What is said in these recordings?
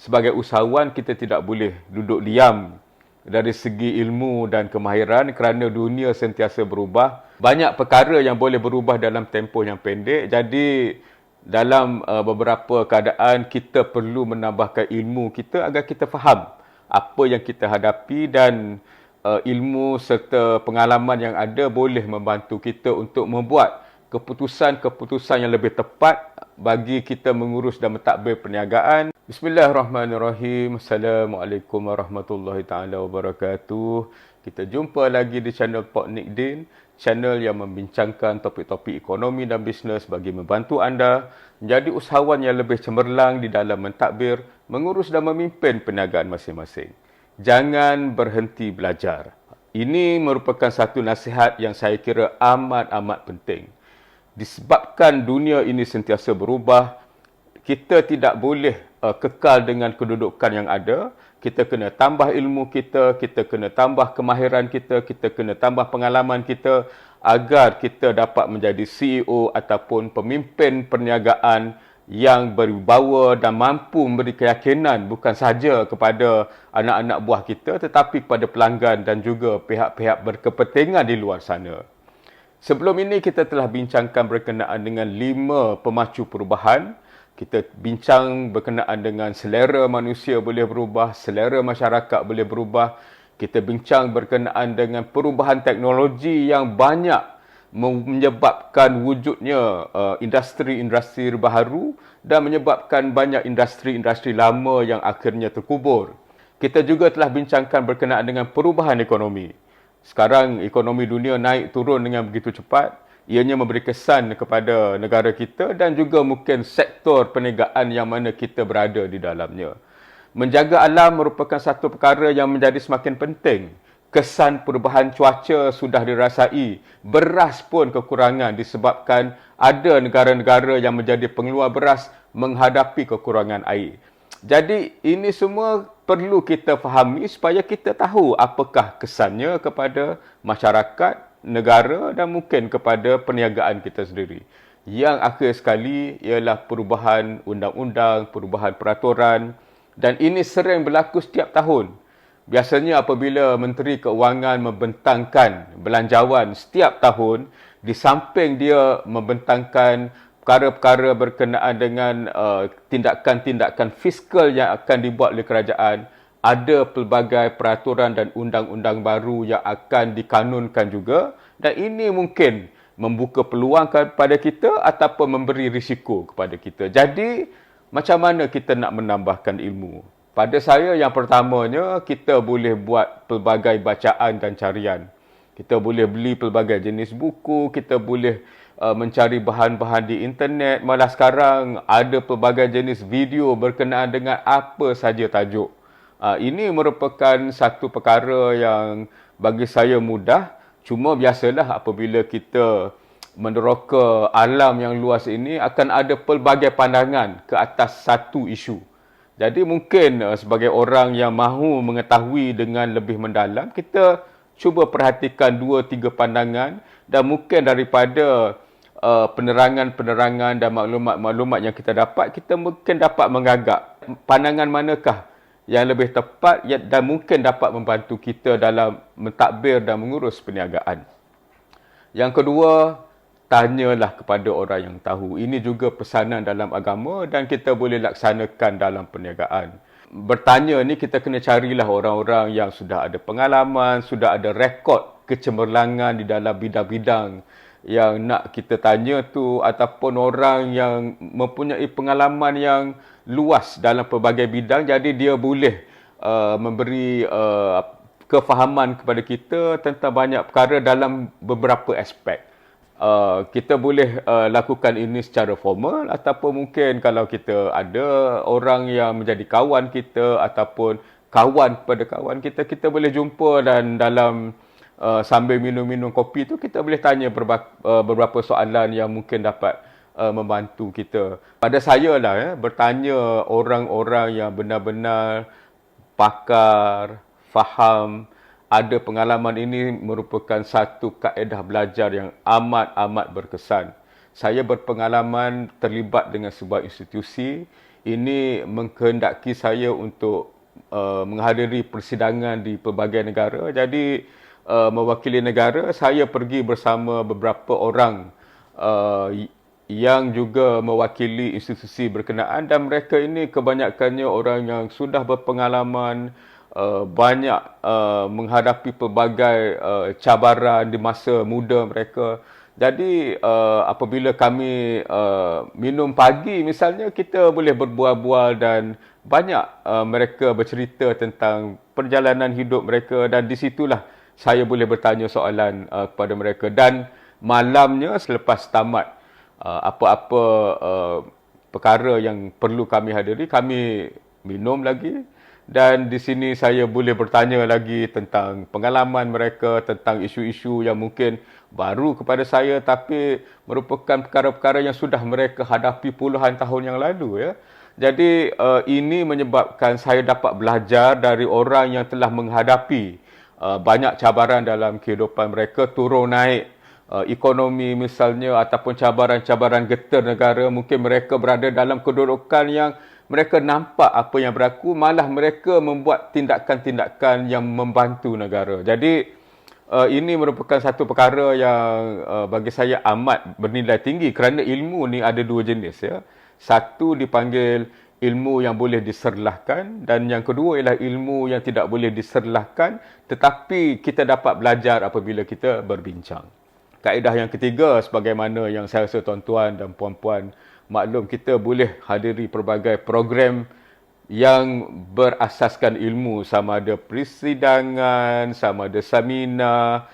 sebagai usahawan kita tidak boleh duduk diam dari segi ilmu dan kemahiran kerana dunia sentiasa berubah. Banyak perkara yang boleh berubah dalam tempoh yang pendek. Jadi dalam beberapa keadaan kita perlu menambahkan ilmu kita agar kita faham apa yang kita hadapi, dan ilmu serta pengalaman yang ada boleh membantu kita untuk membuat keputusan-keputusan yang lebih tepat bagi kita mengurus dan mentadbir perniagaan. Bismillahirrahmanirrahim. Assalamualaikum warahmatullahi taala wabarakatuh. Kita jumpa lagi di channel Pak Nikdin, channel yang membincangkan topik-topik ekonomi dan bisnes bagi membantu anda menjadi usahawan yang lebih cemerlang di dalam mentadbir, mengurus dan memimpin perniagaan masing-masing. Jangan berhenti belajar. Ini merupakan satu nasihat yang saya kira amat-amat penting. Disebabkan dunia ini sentiasa berubah, kita tidak boleh kekal dengan kedudukan yang ada. Kita kena tambah ilmu kita, kita kena tambah kemahiran kita, kita kena tambah pengalaman kita agar kita dapat menjadi CEO ataupun pemimpin perniagaan yang berwibawa dan mampu memberi keyakinan bukan sahaja kepada anak-anak buah kita tetapi kepada pelanggan dan juga pihak-pihak berkepentingan di luar sana. Sebelum ini kita telah bincangkan berkenaan dengan 5 pemacu perubahan. Kita bincang berkenaan dengan selera manusia boleh berubah, selera masyarakat boleh berubah. Kita bincang berkenaan dengan perubahan teknologi yang banyak menyebabkan wujudnya industri-industri baharu dan menyebabkan banyak industri-industri lama yang akhirnya terkubur. Kita juga telah bincangkan berkenaan dengan perubahan ekonomi. Sekarang ekonomi dunia naik turun dengan begitu cepat. Ianya memberi kesan kepada negara kita dan juga mungkin sektor perniagaan yang mana kita berada di dalamnya. Menjaga alam merupakan satu perkara yang menjadi semakin penting. Kesan perubahan cuaca sudah dirasai. Beras pun kekurangan disebabkan ada negara-negara yang menjadi pengeluar beras menghadapi kekurangan air. Jadi ini semua perlu kita fahami supaya kita tahu apakah kesannya kepada masyarakat, negara dan mungkin kepada perniagaan kita sendiri. Yang akhir sekali ialah perubahan undang-undang, perubahan peraturan, dan ini sering berlaku setiap tahun. Biasanya apabila Menteri Keuangan membentangkan belanjawan setiap tahun, di samping dia membentangkan perkara-perkara berkenaan dengan tindakan-tindakan fiskal yang akan dibuat oleh kerajaan, ada pelbagai peraturan dan undang-undang baru yang akan dikanunkan juga, dan ini mungkin membuka peluang kepada kita ataupun memberi risiko kepada kita. Jadi, macam mana kita nak menambahkan ilmu? Pada saya yang pertamanya, kita boleh buat pelbagai bacaan dan carian. Kita boleh beli pelbagai jenis buku, kita boleh mencari bahan-bahan di internet. Malah sekarang ada pelbagai jenis video berkenaan dengan apa saja tajuk. Ini merupakan satu perkara yang bagi saya mudah. Cuma biasalah apabila kita meneroka alam yang luas ini akan ada pelbagai pandangan ke atas satu isu. Jadi mungkin sebagai orang yang mahu mengetahui dengan lebih mendalam, kita cuba perhatikan 2-3 pandangan dan mungkin daripada penerangan-penerangan dan maklumat-maklumat yang kita dapat, kita mungkin dapat mengagak pandangan manakah yang lebih tepat dan mungkin dapat membantu kita dalam mentadbir dan mengurus perniagaan. Yang kedua, tanyalah kepada orang yang tahu. Ini juga pesanan dalam agama dan kita boleh laksanakan dalam perniagaan. Bertanya ni kita kena carilah orang-orang yang sudah ada pengalaman, sudah ada rekod kecemerlangan di dalam bidang-bidang yang nak kita tanya tu, ataupun orang yang mempunyai pengalaman yang luas dalam pelbagai bidang, jadi dia boleh memberi kefahaman kepada kita tentang banyak perkara dalam beberapa aspek. Kita boleh lakukan ini secara formal ataupun mungkin kalau kita ada orang yang menjadi kawan kita ataupun kawan kepada kawan kita, kita boleh jumpa dan dalam sambil minum-minum kopi tu kita boleh tanya beberapa soalan yang mungkin dapat membantu kita. Pada saya lah bertanya orang-orang yang benar-benar pakar, faham, ada pengalaman, ini merupakan satu kaedah belajar yang amat-amat berkesan. Saya berpengalaman terlibat dengan sebuah institusi ini mengkehendaki saya untuk menghadiri persidangan di pelbagai negara. Jadi mewakili negara, saya pergi bersama beberapa orang yang juga mewakili institusi berkenaan, dan mereka ini kebanyakannya orang yang sudah berpengalaman, banyak menghadapi pelbagai cabaran di masa muda mereka. Jadi apabila kami minum pagi misalnya, kita boleh berbual-bual dan banyak mereka bercerita tentang perjalanan hidup mereka, dan di situlah saya boleh bertanya soalan kepada mereka. Dan malamnya selepas tamat apa-apa perkara yang perlu kami hadiri, kami minum lagi, dan di sini saya boleh bertanya lagi tentang pengalaman mereka, tentang isu-isu yang mungkin baru kepada saya tapi merupakan perkara-perkara yang sudah mereka hadapi puluhan tahun yang lalu, ya. Jadi ini menyebabkan saya dapat belajar dari orang yang telah menghadapi banyak cabaran dalam kehidupan mereka, turun naik ekonomi misalnya, ataupun cabaran-cabaran getah negara. Mungkin mereka berada dalam kedudukan yang mereka nampak apa yang berlaku, malah mereka membuat tindakan-tindakan yang membantu negara. Jadi ini merupakan satu perkara yang bagi saya amat bernilai tinggi, kerana ilmu ni ada dua jenis, ya. Satu dipanggil ilmu yang boleh diserlahkan, dan yang kedua ialah ilmu yang tidak boleh diserlahkan tetapi kita dapat belajar apabila kita berbincang. Kaedah yang ketiga, sebagaimana yang saya rasa tuan-tuan dan puan-puan maklum, kita boleh hadiri pelbagai program yang berasaskan ilmu, sama ada persidangan, sama ada seminar,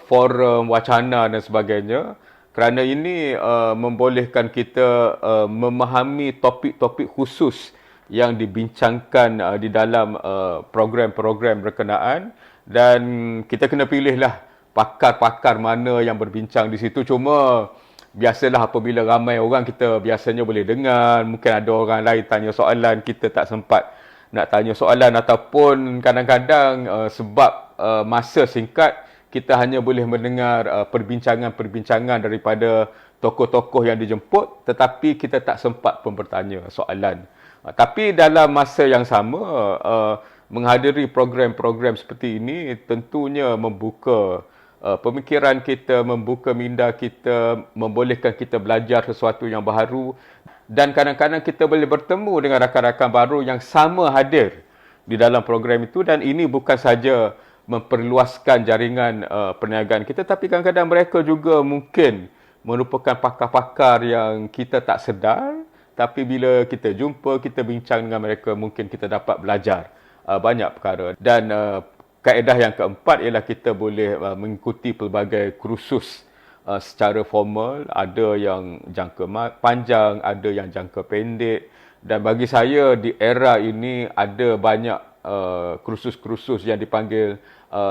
forum, wacana dan sebagainya. Kerana ini membolehkan kita memahami topik-topik khusus yang dibincangkan di dalam program-program berkenaan, dan kita kena pilihlah pakar-pakar mana yang berbincang di situ. Cuma biasalah apabila ramai orang, kita biasanya boleh dengar, mungkin ada orang lain tanya soalan, kita tak sempat nak tanya soalan, ataupun kadang-kadang sebab masa singkat, kita hanya boleh mendengar perbincangan-perbincangan daripada tokoh-tokoh yang dijemput, tetapi kita tak sempat pun bertanya soalan. Tapi dalam masa yang sama, menghadiri program-program seperti ini tentunya membuka pemikiran kita, membuka minda kita, membolehkan kita belajar sesuatu yang baru, dan kadang-kadang kita boleh bertemu dengan rakan-rakan baru yang sama hadir di dalam program itu, dan ini bukan saja memperluaskan jaringan perniagaan kita, tapi kadang-kadang mereka juga mungkin merupakan pakar-pakar yang kita tak sedar, tapi bila kita jumpa, kita bincang dengan mereka, mungkin kita dapat belajar banyak perkara. Dan kaedah yang keempat ialah kita boleh mengikuti pelbagai kursus secara formal, ada yang jangka panjang, ada yang jangka pendek, dan bagi saya di era ini ada banyak kursus-kursus yang dipanggil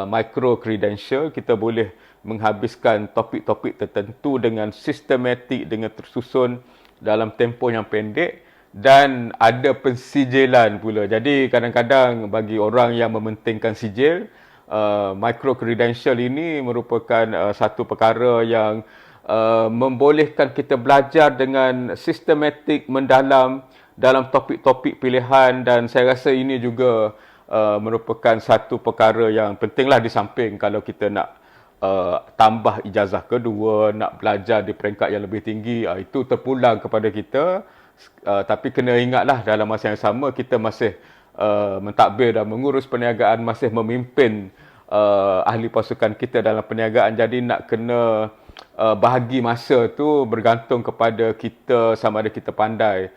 micro credential. Kita boleh menghabiskan topik-topik tertentu dengan sistematik, dengan tersusun dalam tempoh yang pendek, dan ada pensijilan pula. Jadi kadang-kadang bagi orang yang mementingkan sijil, micro credential ini merupakan satu perkara yang membolehkan kita belajar dengan sistematik, mendalam dalam topik-topik pilihan, dan saya rasa ini juga merupakan satu perkara yang pentinglah, di samping kalau kita nak tambah ijazah kedua, nak belajar di peringkat yang lebih tinggi, itu terpulang kepada kita. Tapi kena ingatlah, dalam masa yang sama kita masih mentadbir dan mengurus perniagaan, masih memimpin ahli pasukan kita dalam perniagaan. Jadi nak kena bahagi masa tu bergantung kepada kita, sama ada kita pandai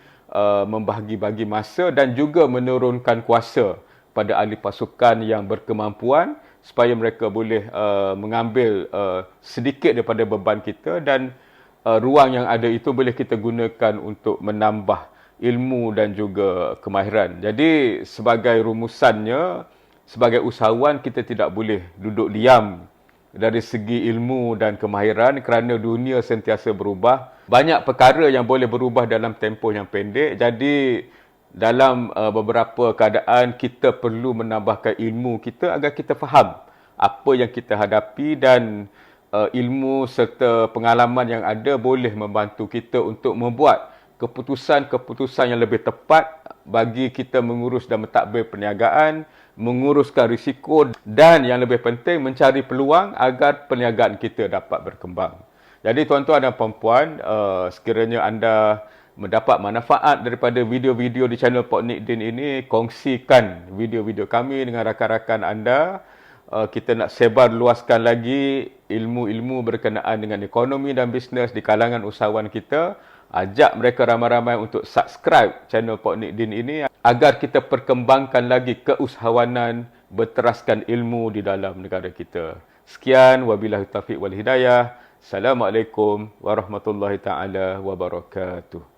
membahagi-bagi masa dan juga menurunkan kuasa pada ahli pasukan yang berkemampuan, supaya mereka boleh mengambil sedikit daripada beban kita, dan ruang yang ada itu boleh kita gunakan untuk menambah ilmu dan juga kemahiran. Jadi sebagai rumusannya, sebagai usahawan kita tidak boleh duduk diam dari segi ilmu dan kemahiran, kerana dunia sentiasa berubah. Banyak perkara yang boleh berubah dalam tempoh yang pendek. Jadi dalam beberapa keadaan kita perlu menambahkan ilmu kita agar kita faham apa yang kita hadapi, dan ilmu serta pengalaman yang ada boleh membantu kita untuk membuat keputusan-keputusan yang lebih tepat bagi kita mengurus dan mentadbir perniagaan, menguruskan risiko dan yang lebih penting mencari peluang agar perniagaan kita dapat berkembang. Jadi tuan-tuan dan puan-puan, sekiranya anda mendapat manfaat daripada video-video di channel Pok Niddin ini, kongsikan video-video kami dengan rakan-rakan anda. Kita nak sebar luaskan lagi ilmu-ilmu berkenaan dengan ekonomi dan bisnes di kalangan usahawan kita. Ajak mereka ramai-ramai untuk subscribe channel Pok Niddin ini agar kita perkembangkan lagi keusahawanan berteraskan ilmu di dalam negara kita. Sekian, wabillahi taufiq wal hidayah. Assalamualaikum warahmatullahi taala wabarakatuh.